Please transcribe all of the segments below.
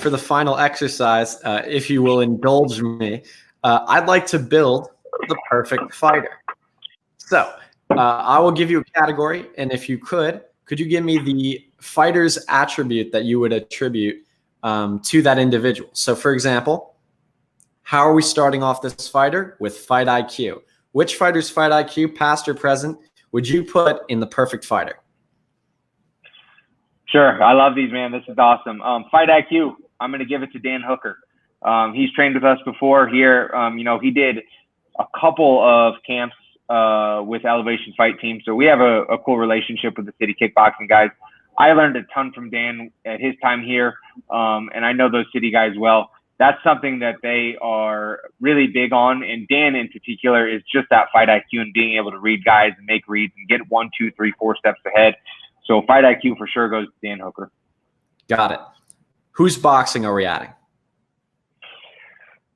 for the final exercise, if you will indulge me, I'd like to build the perfect fighter. So I will give you a category, and if you could you give me the fighter's attribute that you would attribute to that individual? So, for example, how are we starting off this fighter? With fight IQ. Which fighter's fight IQ, past or present, would you put in the perfect fighter? Sure. I love these, man. This is awesome. Fight IQ, I'm going to give it to Dan Hooker. He's trained with us before here. He did a couple of camps with Elevation Fight Team. So we have a cool relationship with the city kickboxing guys. I learned a ton from Dan at his time here. And I know those city guys well. That's something that they are really big on. And Dan in particular is just that fight IQ and being able to read guys and make reads and get 1, 2, 3, 4 steps ahead. So fight IQ for sure goes to Dan Hooker. Got it. Whose boxing are we adding?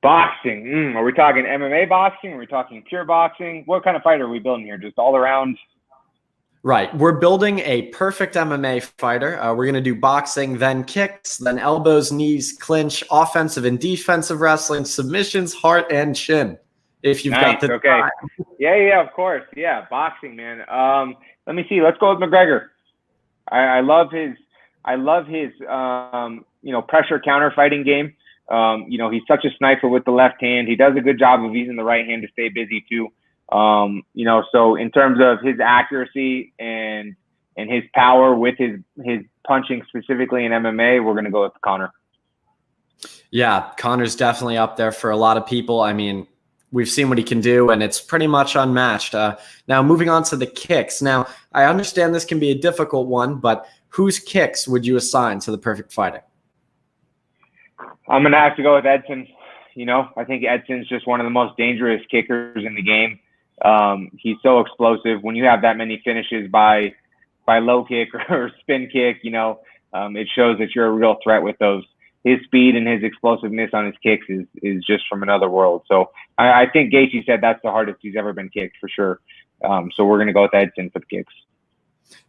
Boxing. Are we talking MMA boxing? Are we talking pure boxing? What kind of fighter are we building here? Just all around? Right. We're building a perfect MMA fighter. We're going to do boxing, then kicks, then elbows, knees, clinch, offensive and defensive wrestling, submissions, heart, and chin. If you've got the time. Yeah, of course. Yeah, boxing, man. Let me see. Let's go with McGregor. I love his pressure counter fighting game. He's such a sniper with the left hand. He does a good job of using the right hand to stay busy too. So in terms of his accuracy and his power with his punching specifically in MMA, we're going to go with Conor. Yeah, Conor's definitely up there for a lot of people. I mean, we've seen what he can do, and it's pretty much unmatched. Now, moving on to the kicks. Now, I understand this can be a difficult one, but whose kicks would you assign to the perfect fighter? I'm going to have to go with Edson. I think Edson's just one of the most dangerous kickers in the game. He's so explosive. When you have that many finishes by low kick or spin kick, it shows that you're a real threat with those. His speed and his explosiveness on his kicks is just from another world. So I think Gaethje said that's the hardest he's ever been kicked for sure. So we're going to go with Edson for the kicks.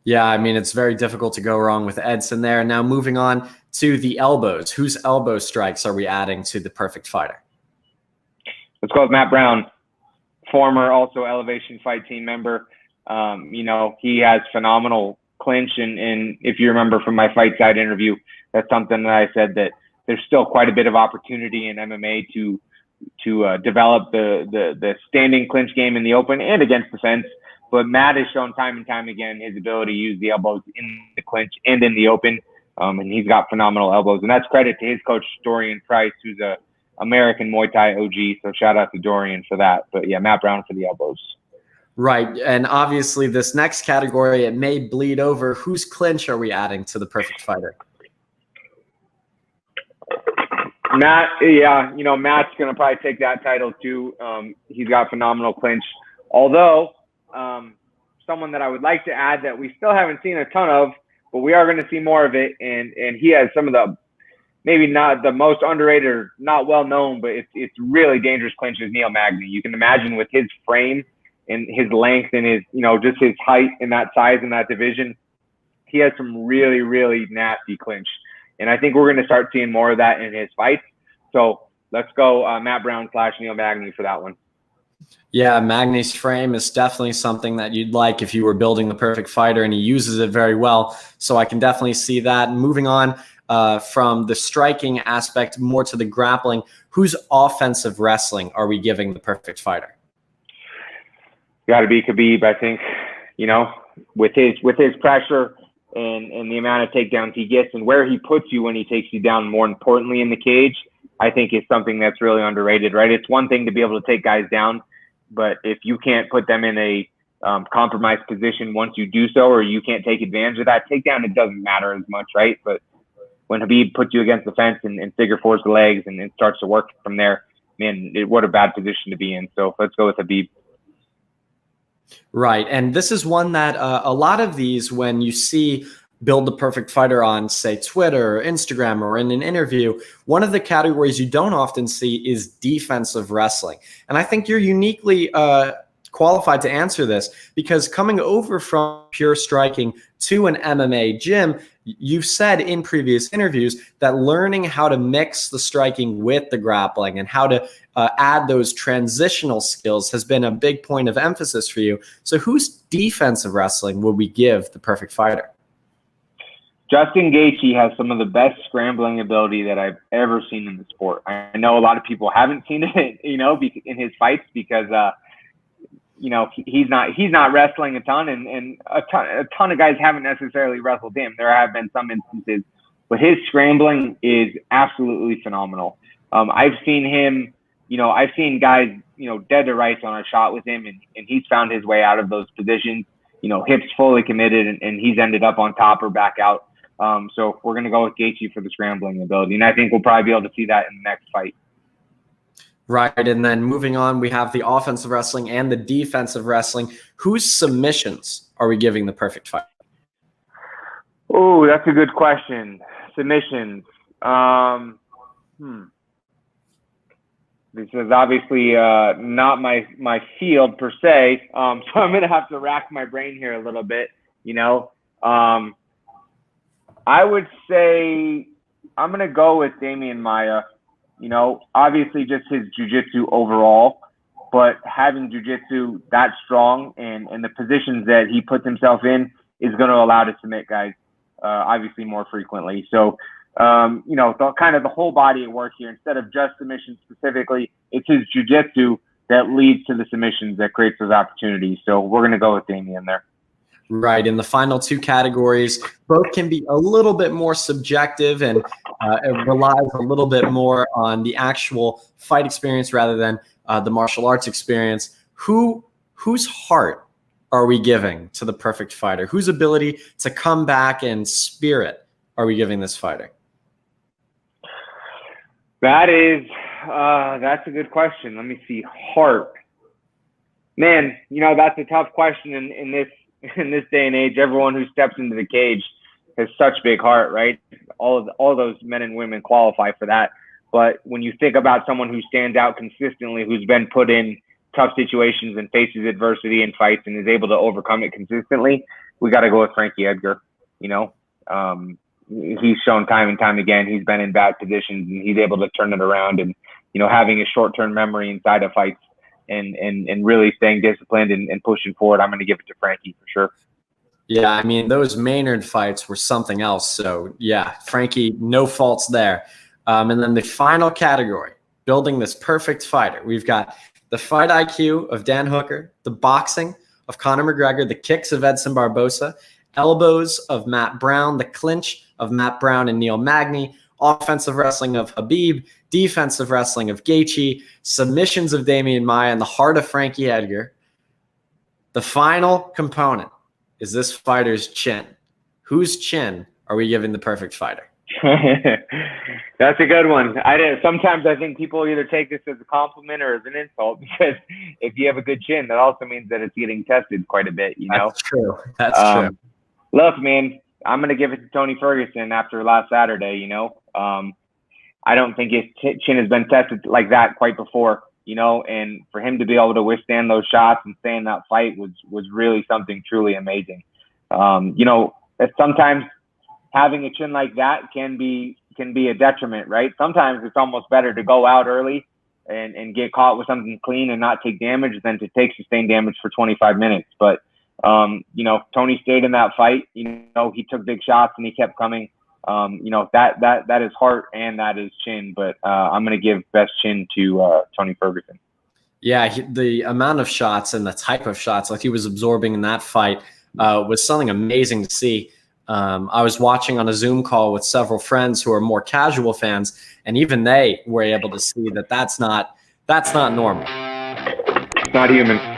Yeah, I mean, it's very difficult to go wrong with Edson there. Now moving on to the elbows. Whose elbow strikes are we adding to the perfect fighter? Let's go with Matt Brown, former also Elevation Fight Team member. He has phenomenal clinch. And if you remember from my Fight Side interview, that's something that I said that there's still quite a bit of opportunity in MMA to develop the standing clinch game in the open and against the fence. But Matt has shown time and time again his ability to use the elbows in the clinch and in the open. And he's got phenomenal elbows. And that's credit to his coach, Dorian Price, who's a American Muay Thai OG. So shout out to Dorian for that. But yeah, Matt Brown for the elbows. Right. And obviously this next category, it may bleed over. Whose clinch are we adding to the perfect fighter? Matt, yeah, Matt's going to probably take that title too. He's got phenomenal clinch. Although, someone that I would like to add that we still haven't seen a ton of, but we are going to see more of it. And he has some of the, maybe not the most underrated or not well known, but it's really dangerous clinches, Neil Magny. You can imagine with his frame and his length and his, just his height and that size in that division, he has some really, really nasty clinch. And I think we're going to start seeing more of that in his fights. So let's go Matt Brown / Neil Magny for that one. Yeah, Magny's frame is definitely something that you'd like if you were building the perfect fighter, and he uses it very well. So I can definitely see that. And moving on from the striking aspect more to the grappling, whose offensive wrestling are we giving the perfect fighter? Got to be Khabib, I think. With his pressure and the amount of takedowns he gets and where he puts you when he takes you down, more importantly in the cage, I think is something that's really underrated, right? It's one thing to be able to take guys down, but if you can't put them in a compromised position once you do so, or you can't take advantage of that takedown, it doesn't matter as much, right? But when Khabib puts you against the fence and figure fours the legs and it starts to work from there, man, what a bad position to be in. So let's go with Khabib. Right. And this is one that a lot of these, when you see Build the Perfect Fighter on, say, Twitter or Instagram or in an interview, one of the categories you don't often see is defensive wrestling. And I think you're uniquely qualified to answer this, because coming over from pure striking to an MMA gym, you've said in previous interviews that learning how to mix the striking with the grappling and how to add those transitional skills has been a big point of emphasis for you. So whose defensive wrestling would we give the perfect fighter? Justin Gaethje has some of the best scrambling ability that I've ever seen in the sport. I know a lot of people haven't seen it, in his fights because, he's not wrestling a ton, and a ton of guys haven't necessarily wrestled him. There have been some instances, but his scrambling is absolutely phenomenal. I've seen him, I've seen guys, dead to rights on a shot with him, and he's found his way out of those positions, hips fully committed, and he's ended up on top or back out. So we're going to go with Gaethje for the scrambling ability, and I think we'll probably be able to see that in the next fight. Right, and then moving on, we have the offensive wrestling and the defensive wrestling. Whose submissions are we giving the perfect fight? Oh, that's a good question. Submissions. This is obviously not my field per se, so I'm going to have to rack my brain here a little bit, I would say I'm going to go with Demian Maia. Obviously just his jiu-jitsu overall, but having jiu-jitsu that strong and the positions that he puts himself in is going to allow to submit guys obviously more frequently. So, the whole body at work here, instead of just submissions specifically, it's his jiu-jitsu that leads to the submissions that creates those opportunities. So we're going to go with Damian there. Right. In the final two categories, both can be a little bit more subjective, and it relies a little bit more on the actual fight experience rather than the martial arts experience. Whose heart are we giving to the perfect fighter? Whose ability to come back and spirit are we giving this fighter? That's a good question. Let me see. Heart. Man, that's a tough question in this day and age. Everyone who steps into the cage has such big heart, right? All those men and women qualify for that. But when you think about someone who stands out consistently, who's been put in tough situations and faces adversity in fights and is able to overcome it consistently, we got to go with Frankie Edgar. He's shown time and time again he's been in bad positions and he's able to turn it around, and having a short-term memory inside of fights and really staying disciplined and pushing forward. I'm going to give it to Frankie for sure. Yeah, I mean, those Maynard fights were something else. So yeah, Frankie, no faults there. And then the final category, building this perfect fighter. We've got the fight IQ of Dan Hooker, the boxing of Conor McGregor, the kicks of Edson Barboza, elbows of Matt Brown, the clinch of Matt Brown and Neil Magny, offensive wrestling of Habib, defensive wrestling of Gaethje, submissions of Demian Maia, and the heart of Frankie Edgar. The final component is this fighter's chin. Whose chin are we giving the perfect fighter? That's a good one. Sometimes I think people either take this as a compliment or as an insult, because if you have a good chin, that also means that it's getting tested quite a bit, That's true. That's true. Look, man, I'm going to give it to Tony Ferguson after last Saturday, I don't think his chin has been tested like that quite before, and for him to be able to withstand those shots and stay in that fight was really something truly amazing. Sometimes having a chin like that can be a detriment, right? Sometimes it's almost better to go out early and get caught with something clean and not take damage than to take sustained damage for 25 minutes. But, Tony stayed in that fight. He took big shots and he kept coming. That is heart and that is chin, but I'm going to give best chin to Tony Ferguson. Yeah, the amount of shots and the type of shots like he was absorbing in that fight was something amazing to see. I was watching on a Zoom call with several friends who are more casual fans, and even they were able to see that that's not normal. It's not human.